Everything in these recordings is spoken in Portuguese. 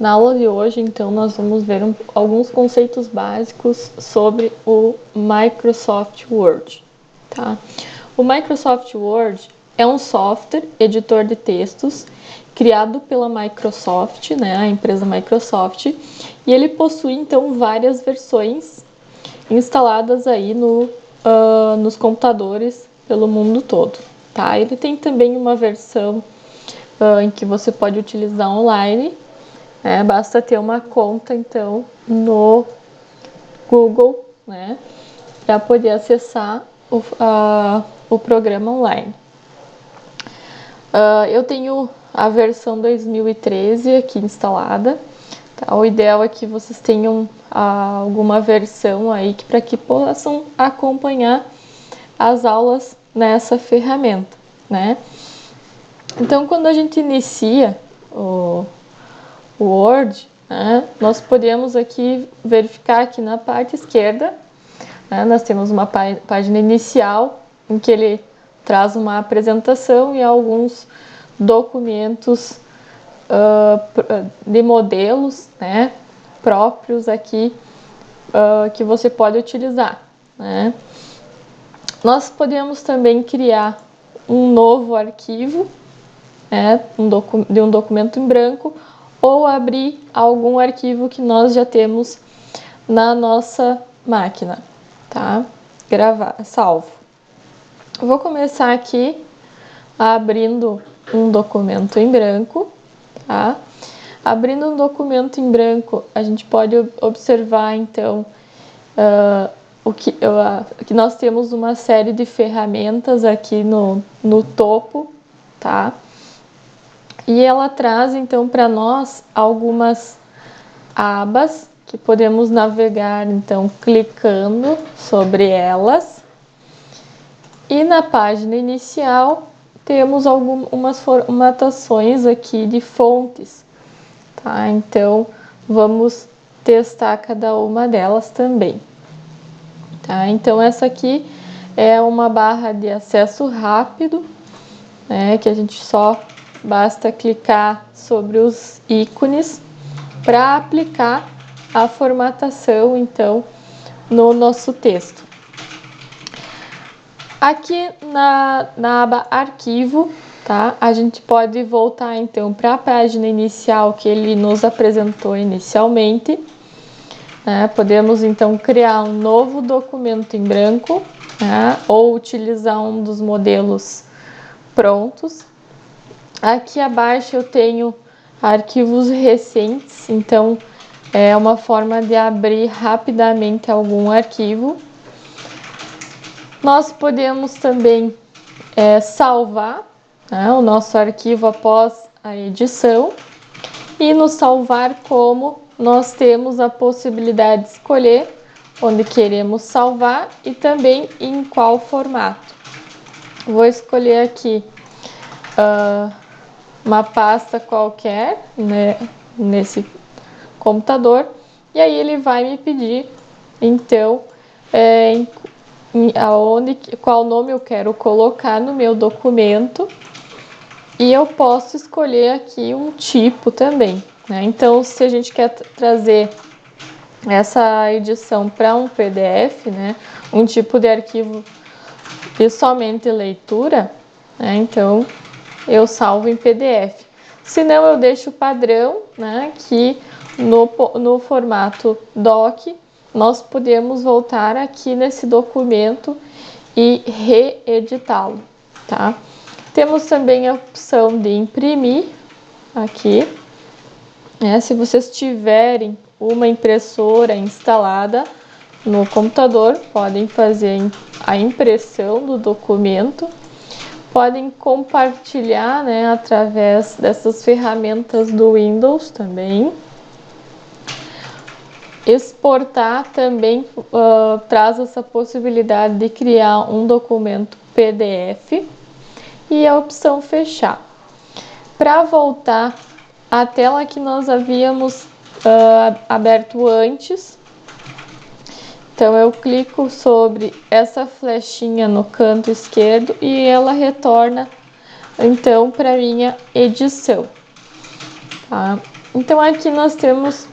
Na aula de hoje, então, nós vamos ver alguns conceitos básicos sobre o Microsoft Word, tá? O Microsoft Word é um software editor de textos criado pela Microsoft, né, a empresa Microsoft, e ele possui, então, várias versões instaladas aí nos computadores pelo mundo todo, tá? Ele tem também uma versão em que você pode utilizar online, né? Basta ter uma conta, então, no Google, né, para poder acessar o programa online. Eu tenho a versão 2013 aqui instalada. Tá? O ideal é que vocês tenham alguma versão aí para que possam acompanhar as aulas nessa ferramenta, né? Então, quando a gente inicia o Word, né, nós podemos aqui verificar aqui na parte esquerda, né, nós temos uma página inicial em que ele traz uma apresentação e alguns documentos de modelos, né, próprios aqui que você pode utilizar, né. Nós podemos também criar um novo arquivo, né, de um documento em branco, ou abrir algum arquivo que nós já temos na nossa máquina, tá? Salvo. Eu vou começar aqui abrindo um documento em branco, tá? Abrindo um documento em branco, a gente pode observar, então, que nós temos uma série de ferramentas aqui no topo, tá? E ela traz, então, para nós algumas abas que podemos navegar, então, clicando sobre elas. E na página inicial temos algumas formatações aqui de fontes, tá? Então, vamos testar cada uma delas também, tá? Então, essa aqui é uma barra de acesso rápido, né, que a gente basta clicar sobre os ícones para aplicar a formatação, então, no nosso texto. Aqui na aba Arquivo, tá? A gente pode voltar, então, para a página inicial que ele nos apresentou inicialmente, né? Podemos, então, criar um novo documento em branco, né? Ou utilizar um dos modelos prontos. Aqui abaixo eu tenho arquivos recentes, então é uma forma de abrir rapidamente algum arquivo. Nós podemos também salvar, né, o nosso arquivo após a edição, e no salvar como nós temos a possibilidade de escolher onde queremos salvar e também em qual formato. Vou escolher aqui uma pasta qualquer, né, nesse computador, e aí ele vai me pedir, então, qual nome eu quero colocar no meu documento, e eu posso escolher aqui um tipo também, né? Então, se a gente quer trazer essa edição para um PDF, né, um tipo de arquivo de somente leitura, né, então eu salvo em PDF. Se não, eu deixo o padrão, né, que no formato DOC nós podemos voltar aqui nesse documento e reeditá-lo, tá? Temos também a opção de imprimir aqui, né? Se vocês tiverem uma impressora instalada no computador, podem fazer a impressão do documento. Podem compartilhar, né, através dessas ferramentas do Windows também. Exportar também traz essa possibilidade de criar um documento PDF e a opção fechar. Para voltar à tela que nós havíamos aberto antes, então eu clico sobre essa flechinha no canto esquerdo e ela retorna então para minha edição, tá? Então, aqui nós temos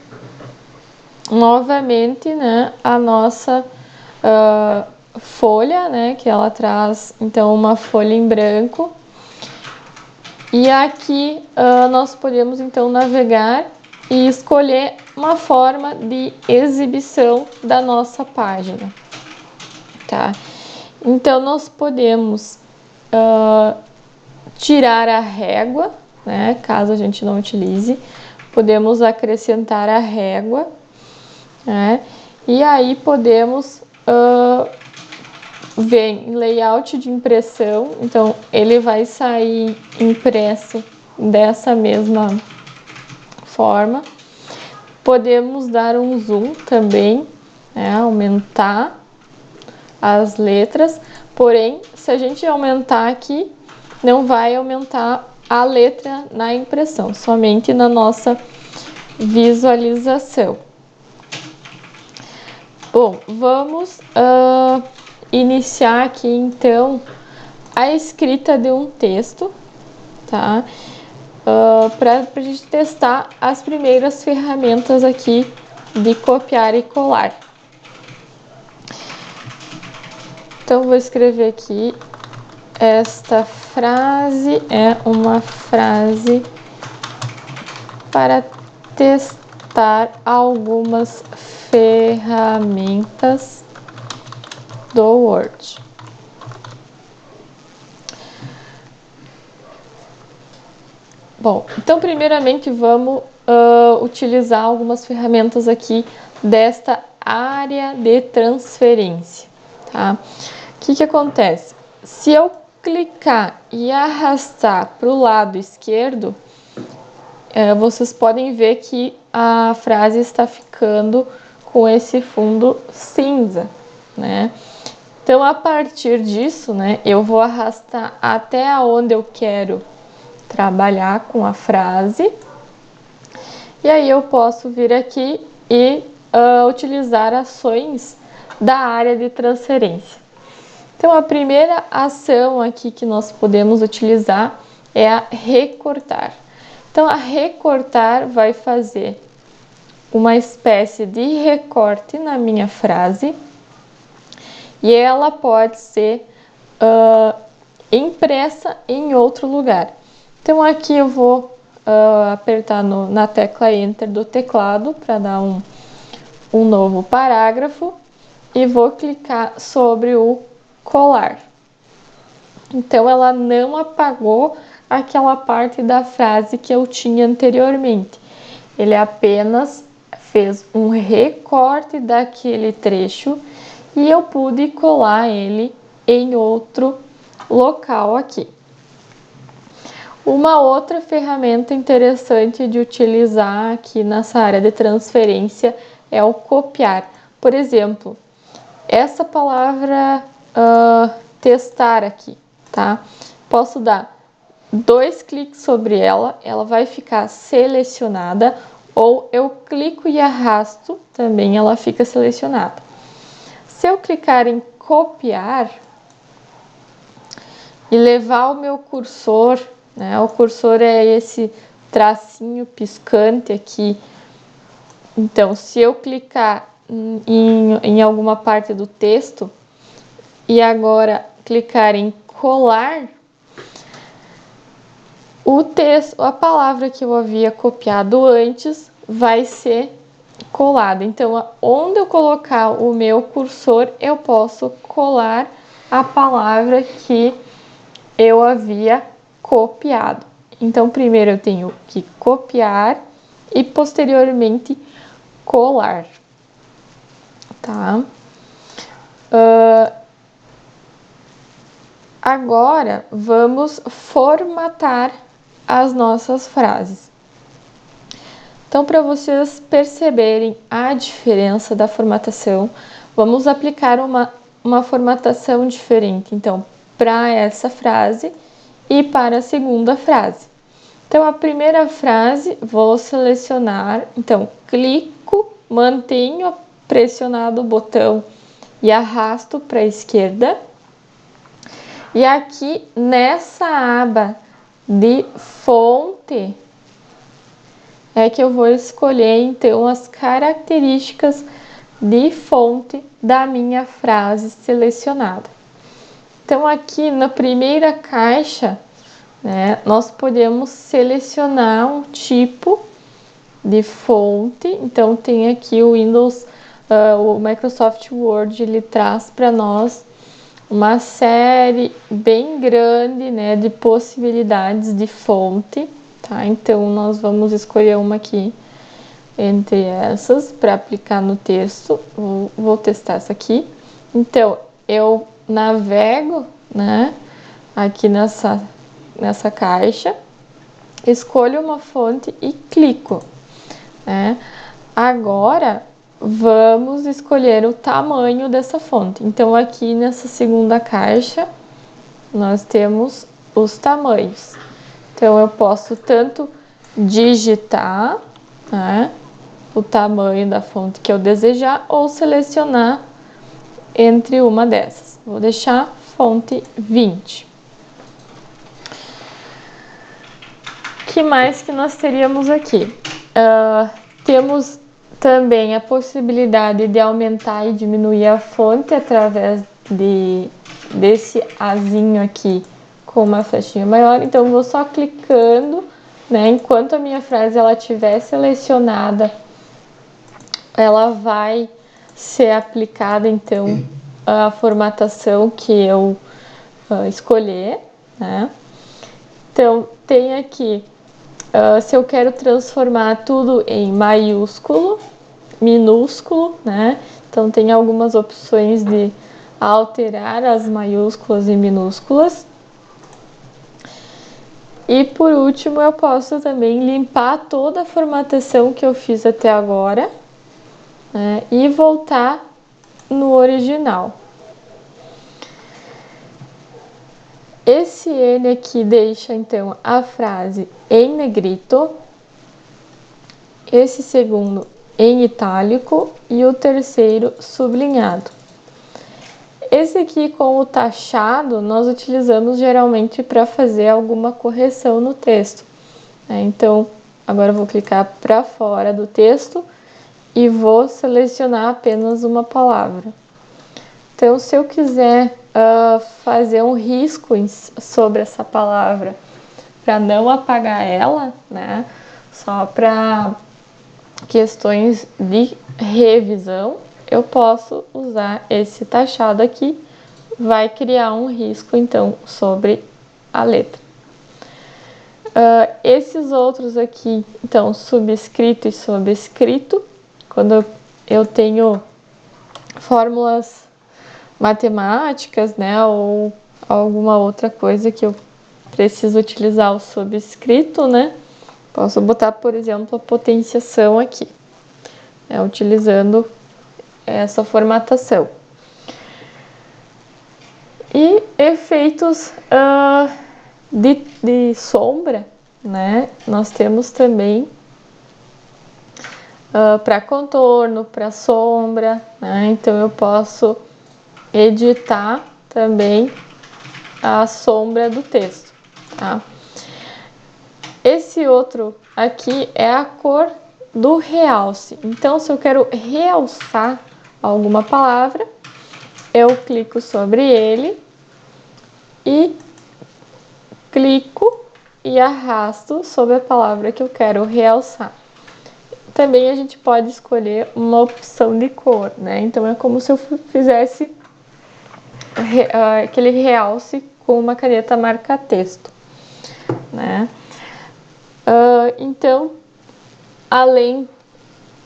novamente, né, a nossa folha, né, que ela traz, então, uma folha em branco. E aqui nós podemos, então, navegar e escolher uma forma de exibição da nossa página, tá? Então, nós podemos tirar a régua, né, caso a gente não utilize. Podemos acrescentar a régua, né? E aí podemos ver em layout de impressão, então ele vai sair impresso dessa mesma forma. Podemos dar um zoom também, né? Aumentar as letras, porém, se a gente aumentar aqui, não vai aumentar a letra na impressão, somente na nossa visualização. Bom, vamos iniciar aqui então a escrita de um texto, tá? Para a gente testar as primeiras ferramentas aqui de copiar e colar. Então, vou escrever aqui: esta frase é uma frase para testar algumas ferramentas do Word. Bom, então primeiramente vamos utilizar algumas ferramentas aqui desta área de transferência, tá? O que acontece? Se eu clicar e arrastar para o lado esquerdo, vocês podem ver que a frase está ficando com esse fundo cinza, né? Então, a partir disso, né, eu vou arrastar até onde eu quero trabalhar com a frase. E aí eu posso vir aqui e utilizar ações da área de transferência. Então, a primeira ação aqui que nós podemos utilizar é a recortar. Então, a recortar vai fazer uma espécie de recorte na minha frase e ela pode ser impressa em outro lugar. Então, aqui eu vou apertar na tecla Enter do teclado para dar um novo parágrafo e vou clicar sobre o colar. Então, ela não apagou aquela parte da frase que eu tinha anteriormente. Ele apenas fez um recorte daquele trecho e eu pude colar ele em outro local aqui. Uma outra ferramenta interessante de utilizar aqui nessa área de transferência é o copiar. Por exemplo, essa palavra testar aqui, tá? Posso dar 2 cliques sobre ela, ela vai ficar selecionada, ou eu clico e arrasto, também ela fica selecionada. Se eu clicar em copiar e levar o meu cursor, né, o cursor é esse tracinho piscante aqui, então se eu clicar em alguma parte do texto e agora clicar em colar, o texto, a palavra que eu havia copiado antes vai ser colada. Então, onde eu colocar o meu cursor, eu posso colar a palavra que eu havia copiado. Então, primeiro eu tenho que copiar e posteriormente colar, tá? Agora, vamos formatar as nossas frases. Então, para vocês perceberem a diferença da formatação, vamos aplicar uma formatação diferente, então, para essa frase e para a segunda frase. Então, a primeira frase, vou selecionar, então, clico, mantenho pressionado o botão e arrasto para a esquerda. E aqui, nessa aba de fonte, é que eu vou escolher então as características de fonte da minha frase selecionada. Então aqui na primeira caixa, né, nós podemos selecionar um tipo de fonte. Então tem aqui o Windows, o Microsoft Word, ele traz para nós uma série bem grande, né, de possibilidades de fonte, tá? Então nós vamos escolher uma aqui entre essas para aplicar no texto. Vou testar essa aqui. Então eu navego, né, aqui nessa caixa, escolho uma fonte e clico, né? Agora vamos escolher o tamanho dessa fonte. Então aqui nessa segunda caixa nós temos os tamanhos. Então eu posso tanto digitar, né, o tamanho da fonte que eu desejar ou selecionar entre uma dessas. Vou deixar fonte 20. O que mais que nós teríamos aqui? Temos também a possibilidade de aumentar e diminuir a fonte através desse azinho aqui com uma flechinha maior. Então, eu vou só clicando, né? Enquanto a minha frase ela estiver selecionada, ela vai ser aplicada, então, a formatação que eu escolher, né? Então, tem aqui, se eu quero transformar tudo em maiúsculo, minúsculo, né? Então, tem algumas opções de alterar as maiúsculas e minúsculas. E, por último, eu posso também limpar toda a formatação que eu fiz até agora, né? E voltar no original. Esse N aqui deixa, então, a frase em negrito, esse segundo em itálico e o terceiro sublinhado. Esse aqui com o taxado, nós utilizamos geralmente para fazer alguma correção no texto, né? Então, agora eu vou clicar para fora do texto e vou selecionar apenas uma palavra. Então, se eu quiser fazer um risco sobre essa palavra para não apagar ela, né? Só para questões de revisão, eu posso usar esse taxado aqui, vai criar um risco então sobre a letra. Esses outros aqui, então, subscrito e sobrescrito, quando eu tenho fórmulas matemáticas, né, ou alguma outra coisa que eu preciso utilizar o subscrito, né, posso botar, por exemplo, a potenciação aqui, né, utilizando essa formatação. E efeitos de sombra, né, nós temos também para contorno, para sombra, né, então eu posso editar também a sombra do texto, tá? Esse outro aqui é a cor do realce. Então, se eu quero realçar alguma palavra, eu clico sobre ele e clico e arrasto sobre a palavra que eu quero realçar. Também a gente pode escolher uma opção de cor, né? Então, é como se eu fizesse aquele realce com uma caneta marca-texto, né? Então, além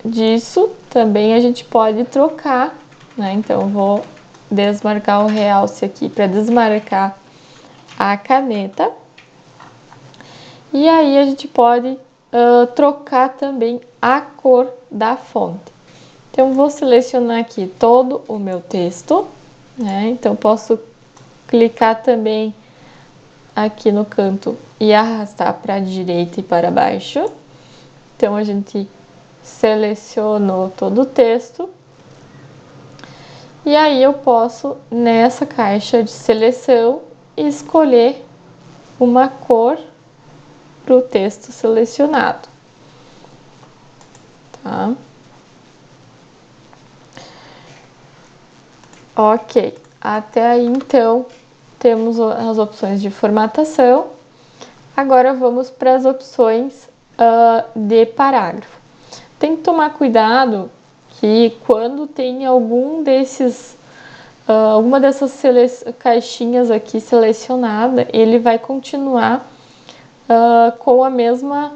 disso, também a gente pode trocar, né? Então, eu vou desmarcar o realce aqui para desmarcar a caneta. E aí, a gente pode trocar também a cor da fonte. Então, vou selecionar aqui todo o meu texto, né? Então, posso clicar também aqui no canto e arrastar para a direita e para baixo. Então, a gente selecionou todo o texto. E aí, eu posso, nessa caixa de seleção, escolher uma cor para o texto selecionado. tá? Ok, até aí então temos as opções de formatação. Agora vamos para as opções de parágrafo. Tem que tomar cuidado que quando tem alguma dessas caixinhas aqui selecionada, ele vai continuar com a mesma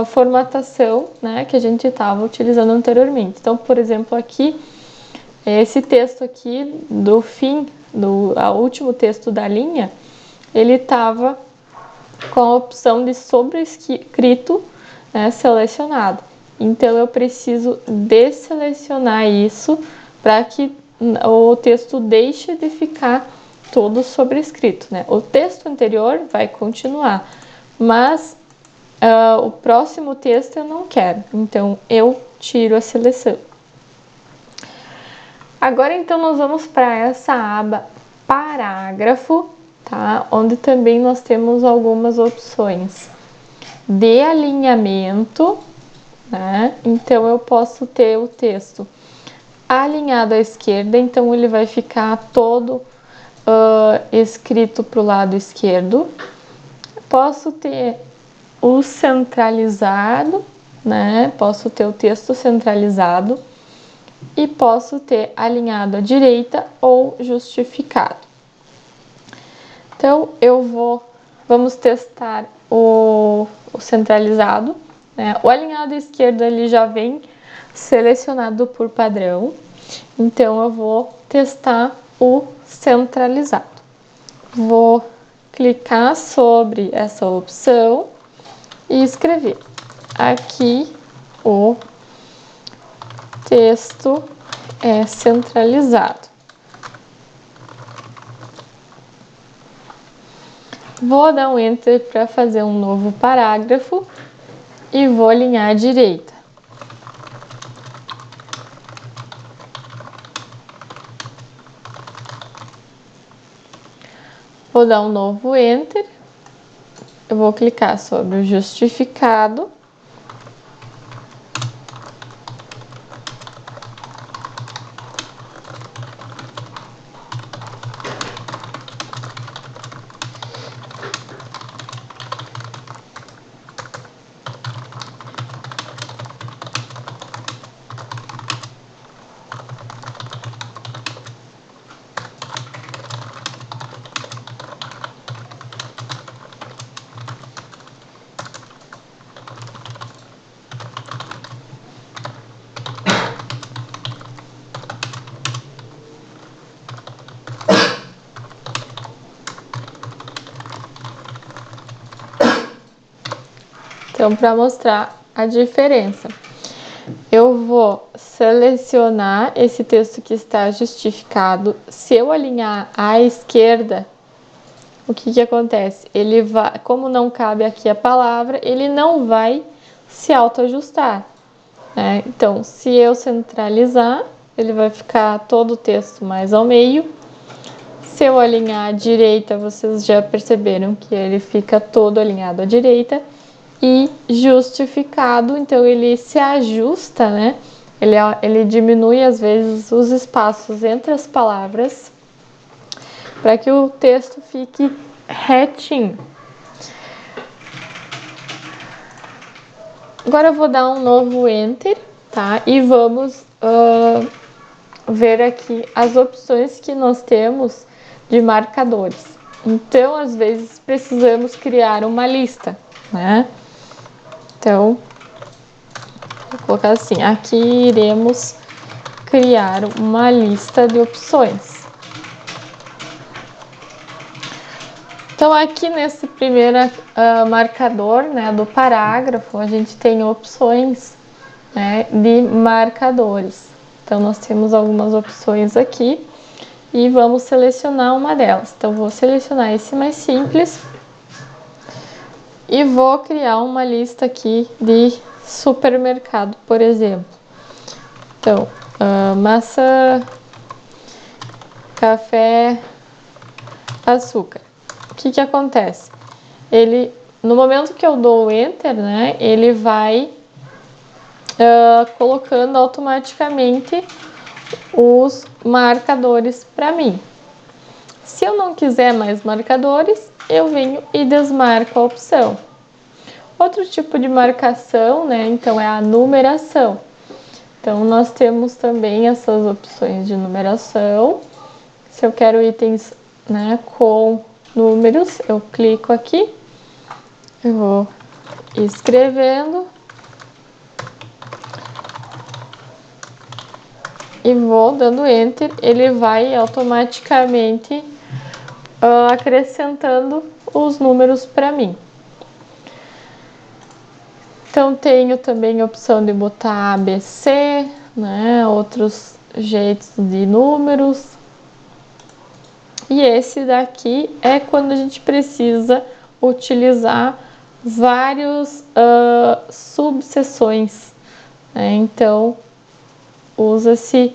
formatação, né, que a gente estava utilizando anteriormente. Então, por exemplo, aqui, esse texto aqui do fim, do último texto da linha, ele estava com a opção de sobrescrito, né, selecionado. Então, eu preciso desselecionar isso para que o texto deixe de ficar todo sobrescrito, né? O texto anterior vai continuar, mas o próximo texto eu não quero, então eu tiro a seleção. Agora, então, nós vamos para essa aba parágrafo, tá? Onde também nós temos algumas opções de alinhamento, né? Então, eu posso ter o texto alinhado à esquerda, então ele vai ficar todo escrito para o lado esquerdo. Posso ter o centralizado, né? Posso ter o texto centralizado e posso ter alinhado à direita ou justificado. Então, vamos testar o centralizado, né? O alinhado à esquerda ele já vem selecionado por padrão, então eu vou testar o centralizado. Vou clicar sobre essa opção e escrever aqui o texto é centralizado. Vou dar um Enter para fazer um novo parágrafo e vou alinhar à direita. Vou dar um novo Enter. Eu vou clicar sobre o justificado. Então, para mostrar a diferença, eu vou selecionar esse texto que está justificado. Se eu alinhar à esquerda, o que acontece? Ele vai, como não cabe aqui a palavra, ele não vai se autoajustar, né? Então, se eu centralizar, ele vai ficar todo o texto mais ao meio. Se eu alinhar à direita, vocês já perceberam que ele fica todo alinhado à direita. E justificado, então ele se ajusta, né? Ele diminui às vezes os espaços entre as palavras para que o texto fique retinho. Agora eu vou dar um novo Enter, tá? E vamos ver aqui as opções que nós temos de marcadores. Então, às vezes, precisamos criar uma lista, né? Então, vou colocar assim, aqui iremos criar uma lista de opções. Então, aqui nesse primeiro marcador, né, do parágrafo, a gente tem opções, né, de marcadores. Então, nós temos algumas opções aqui e vamos selecionar uma delas. Então, vou selecionar esse mais simples e vou criar uma lista aqui de supermercado, por exemplo. Então, maçã, café, açúcar. O que acontece? No momento que eu dou o Enter, né, ele vai colocando automaticamente os marcadores para mim. Se eu não quiser mais marcadores, eu venho e desmarco a opção. Outro tipo de marcação, né, então é a numeração. Então, nós temos também essas opções de numeração. Se eu quero itens, né, com números, eu clico aqui, eu vou escrevendo e vou dando Enter, ele vai automaticamente acrescentando os números para mim. Então, tenho também a opção de botar ABC, né, outros jeitos de números. E esse daqui é quando a gente precisa utilizar vários subseções, né? Então, usa-se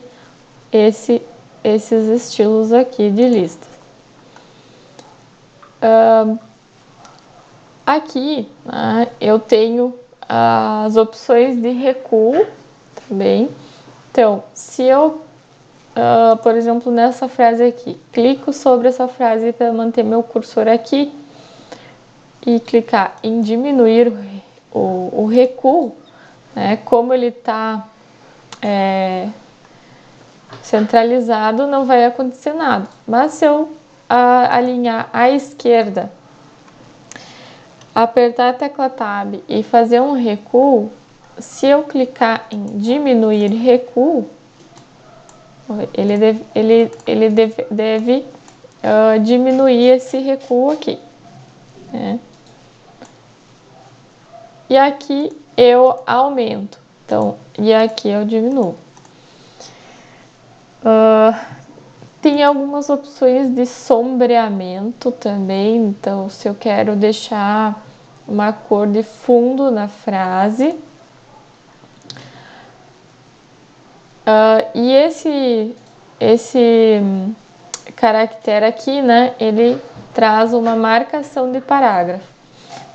esses estilos aqui de lista. Aqui, né, eu tenho as opções de recuo também. Então, se eu, por exemplo, nessa frase aqui, clico sobre essa frase para manter meu cursor aqui e clicar em diminuir o recuo, né, como ele está centralizado, não vai acontecer nada. Mas se eu alinhar à esquerda, apertar a tecla Tab e fazer um recuo, se eu clicar em diminuir recuo, ele deve diminuir esse recuo aqui, né? E aqui eu aumento, então, e aqui eu diminuo. Tem algumas opções de sombreamento também, então se eu quero deixar uma cor de fundo na frase. E esse caractere aqui, né, ele traz uma marcação de parágrafo.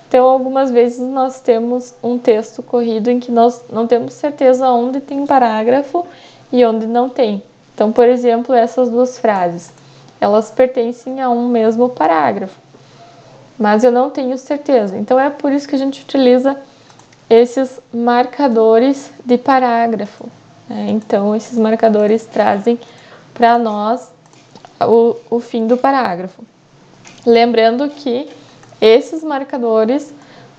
Então, algumas vezes nós temos um texto corrido em que nós não temos certeza onde tem parágrafo e onde não tem. Então, por exemplo, essas duas frases, elas pertencem a um mesmo parágrafo, mas eu não tenho certeza. Então, é por isso que a gente utiliza esses marcadores de parágrafo, né? Então, esses marcadores trazem para nós o fim do parágrafo. Lembrando que esses marcadores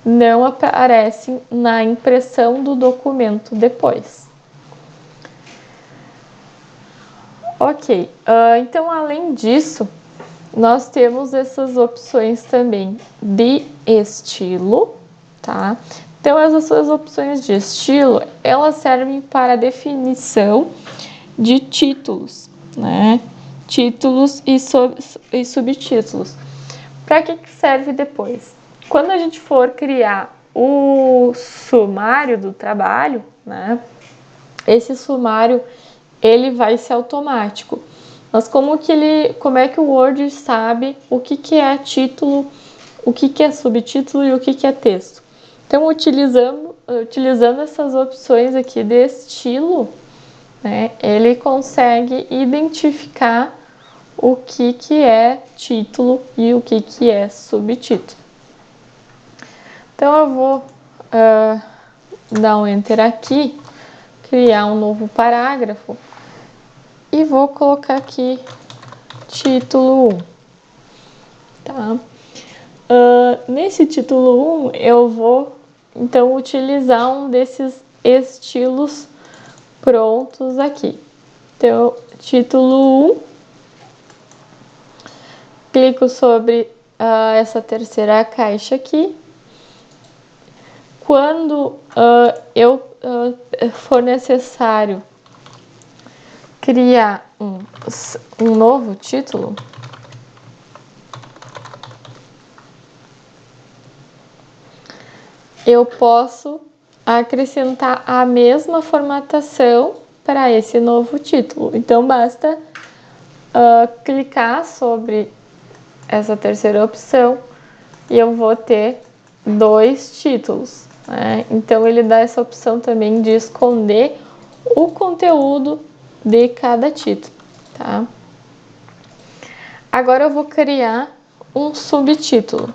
não aparecem na impressão do documento depois. Ok, então além disso, nós temos essas opções também de estilo, tá? Então essas opções de estilo, elas servem para a definição de títulos, né? Títulos e subtítulos. Para que serve depois? Quando a gente for criar o sumário do trabalho, né? Esse sumário ele vai ser automático. Mas como é que o Word sabe o que é título, o que é subtítulo e o que é texto? Então, utilizando essas opções aqui de estilo, né, ele consegue identificar o que é título e o que é subtítulo. Então, eu vou dar um Enter aqui, criar um novo parágrafo e vou colocar aqui título 1. Tá? Nesse título 1, eu vou então utilizar um desses estilos prontos aqui. Então, título 1, clico sobre essa terceira caixa aqui. Quando for necessário criar um novo título, eu posso acrescentar a mesma formatação para esse novo título. Então, basta clicar sobre essa terceira opção e eu vou ter dois títulos. né? Então ele dá essa opção também de esconder o conteúdo de cada título, tá? Agora eu vou criar um subtítulo.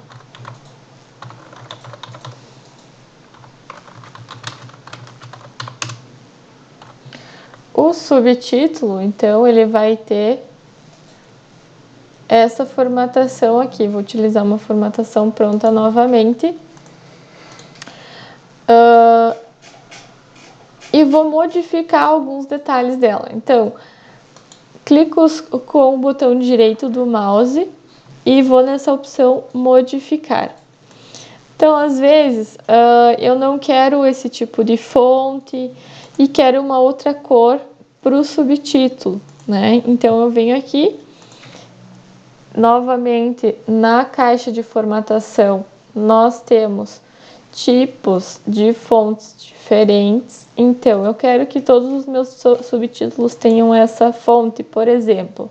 O subtítulo, então, ele vai ter essa formatação aqui. Vou utilizar uma formatação pronta novamente. E vou modificar alguns detalhes dela. Então, clico com o botão direito do mouse e vou nessa opção modificar. Então, às vezes, eu não quero esse tipo de fonte e quero uma outra cor para o subtítulo, né? Então, eu venho aqui, novamente, na caixa de formatação, nós temos tipos de fontes diferentes. Então, eu quero que todos os meus subtítulos tenham essa fonte, por exemplo.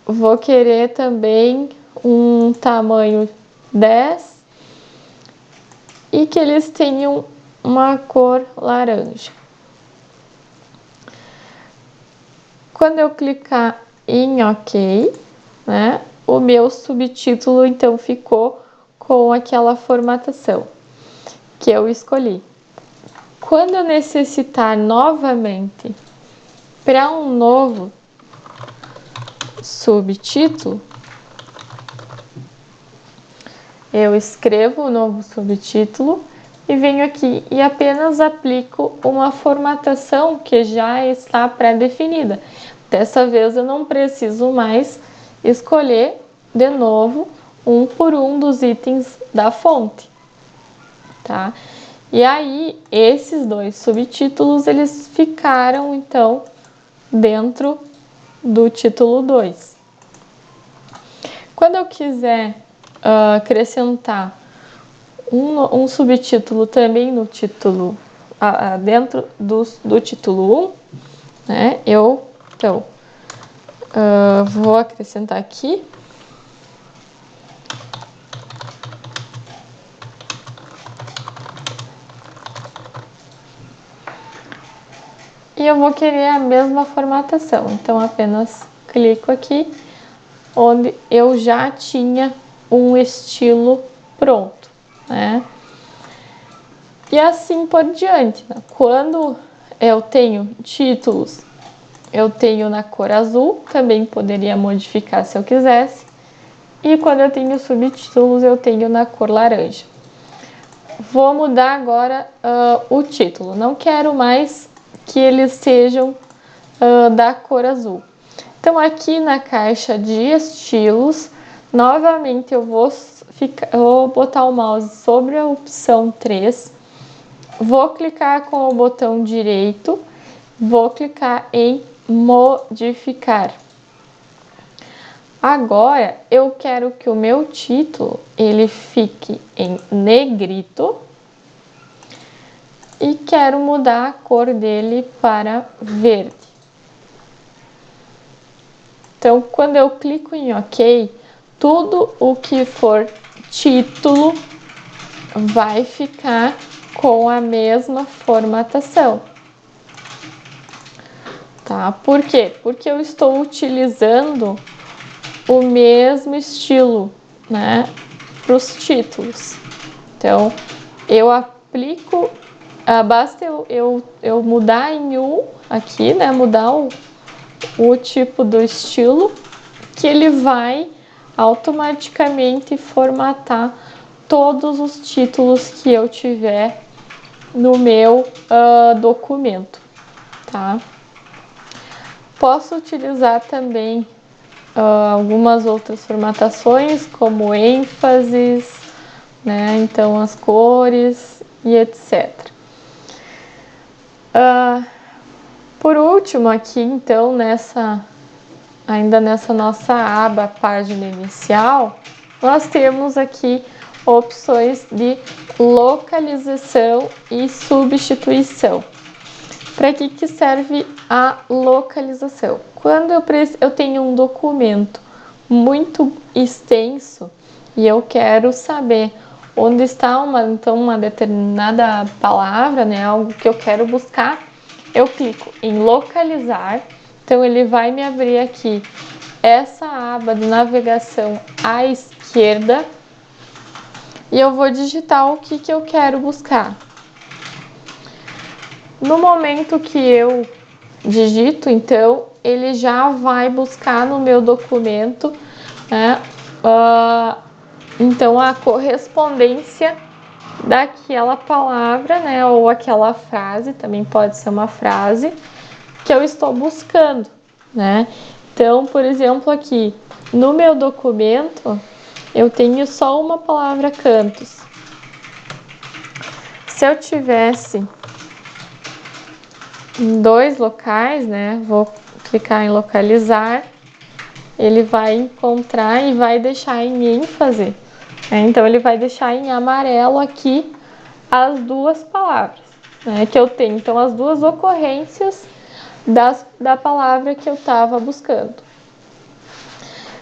Vou querer também um tamanho 10 e que eles tenham uma cor laranja. Quando eu clicar em OK, né, o meu subtítulo então ficou com aquela formatação que eu escolhi. Quando eu necessitar novamente para um novo subtítulo, eu escrevo o novo subtítulo e venho aqui e apenas aplico uma formatação que já está pré-definida. Dessa vez eu não preciso mais escolher de novo um por um dos itens da fonte, tá? E aí, esses dois subtítulos, eles ficaram, então, dentro do título 2. Quando eu quiser acrescentar um subtítulo também no título, dentro do título 1, né, então, vou acrescentar aqui. E eu vou querer a mesma formatação, então apenas clico aqui, onde eu já tinha um estilo pronto, né? E assim por diante, né? Quando eu tenho títulos, eu tenho na cor azul, também poderia modificar se eu quisesse. E quando eu tenho subtítulos, eu tenho na cor laranja. Vou mudar agora o título, não quero mais que eles sejam da cor azul. Então, aqui na caixa de estilos, novamente eu vou botar o mouse sobre a opção 3, vou clicar com o botão direito, vou clicar em modificar. Agora, eu quero que o meu título ele fique em negrito e quero mudar a cor dele para verde. Então, quando eu clico em OK, tudo o que for título vai ficar com a mesma formatação. Tá? Por quê? Porque eu estou utilizando o mesmo estilo, né, para os títulos. Então, eu aplico, basta eu mudar em um aqui, né, mudar o tipo do estilo, que ele vai automaticamente formatar todos os títulos que eu tiver no meu documento, tá? Posso utilizar também algumas outras formatações, como ênfases, né? Então as cores e etc. Por último aqui, então, ainda nessa nossa aba página inicial, nós temos aqui opções de localização e substituição. Para que serve a localização? Quando eu tenho um documento muito extenso e eu quero saber onde está uma determinada palavra, né, algo que eu quero buscar, eu clico em localizar. Então ele vai me abrir aqui essa aba de navegação à esquerda e eu vou digitar o que eu quero buscar. No momento que eu digito, então, ele já vai buscar no meu documento, né, então a correspondência daquela palavra, né, ou aquela frase, também pode ser uma frase, que eu estou buscando, né? Então, por exemplo, aqui no meu documento, eu tenho só uma palavra cantos. Se eu tivesse em 2 locais, né, vou clicar em localizar, ele vai encontrar e vai deixar em ênfase, né? Então ele vai deixar em amarelo aqui as 2 palavras, né, que eu tenho. Então as 2 ocorrências da palavra que eu estava buscando.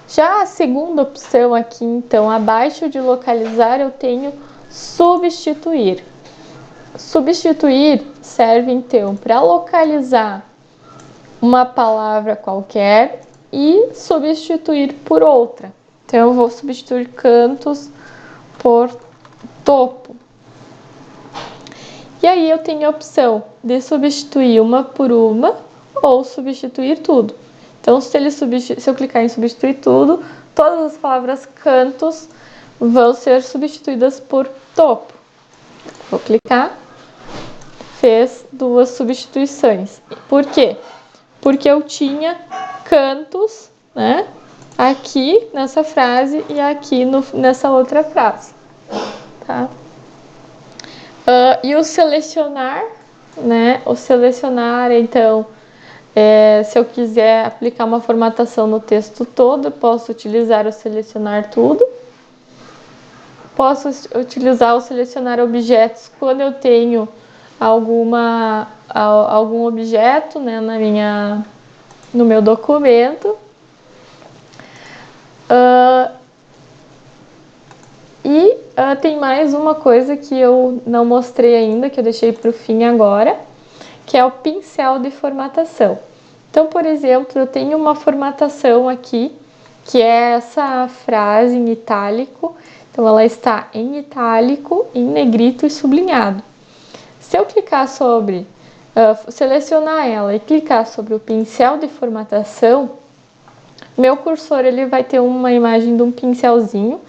Já a segunda opção aqui, então, abaixo de localizar, eu tenho substituir. Substituir serve, então, para localizar uma palavra qualquer e substituir por outra. Então, eu vou substituir cantos por topo. E aí eu tenho a opção de substituir uma por uma ou substituir tudo. Então, se eu clicar em substituir tudo, todas as palavras cantos vão ser substituídas por topo. Vou clicar, fez 2 substituições. Por quê? Porque eu tinha cantos, né, aqui nessa frase e aqui nessa outra frase, tá? E o selecionar, né? O selecionar, então, se eu quiser aplicar uma formatação no texto todo, eu posso utilizar o selecionar tudo. Posso utilizar o selecionar objetos quando eu tenho algum objeto, né, no meu documento. Tem mais uma coisa que eu não mostrei ainda, que eu deixei para o fim agora, que é o pincel de formatação. Então, por exemplo, eu tenho uma formatação aqui, que é essa frase em itálico. Então, ela está em itálico, em negrito e sublinhado. Se eu clicar selecionar ela e clicar sobre o pincel de formatação, meu cursor ele vai ter uma imagem de um pincelzinho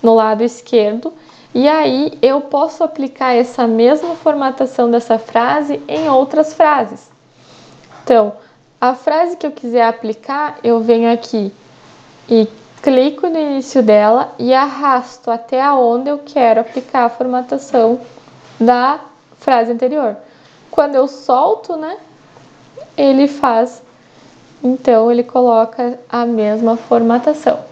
no lado esquerdo, e aí eu posso aplicar essa mesma formatação dessa frase em outras frases. Então, a frase que eu quiser aplicar, eu venho aqui e clico no início dela e arrasto até aonde eu quero aplicar a formatação da frase anterior. Quando eu solto, né, ele faz, então ele coloca a mesma formatação.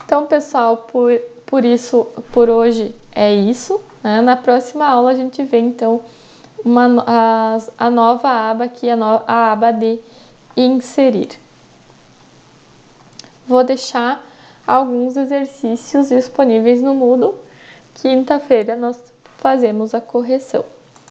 Então, pessoal, por hoje é isso, né? Na próxima aula a gente vê, então, a nova aba aqui, a aba de inserir. Vou deixar alguns exercícios disponíveis no Moodle. Quinta-feira nós fazemos a correção.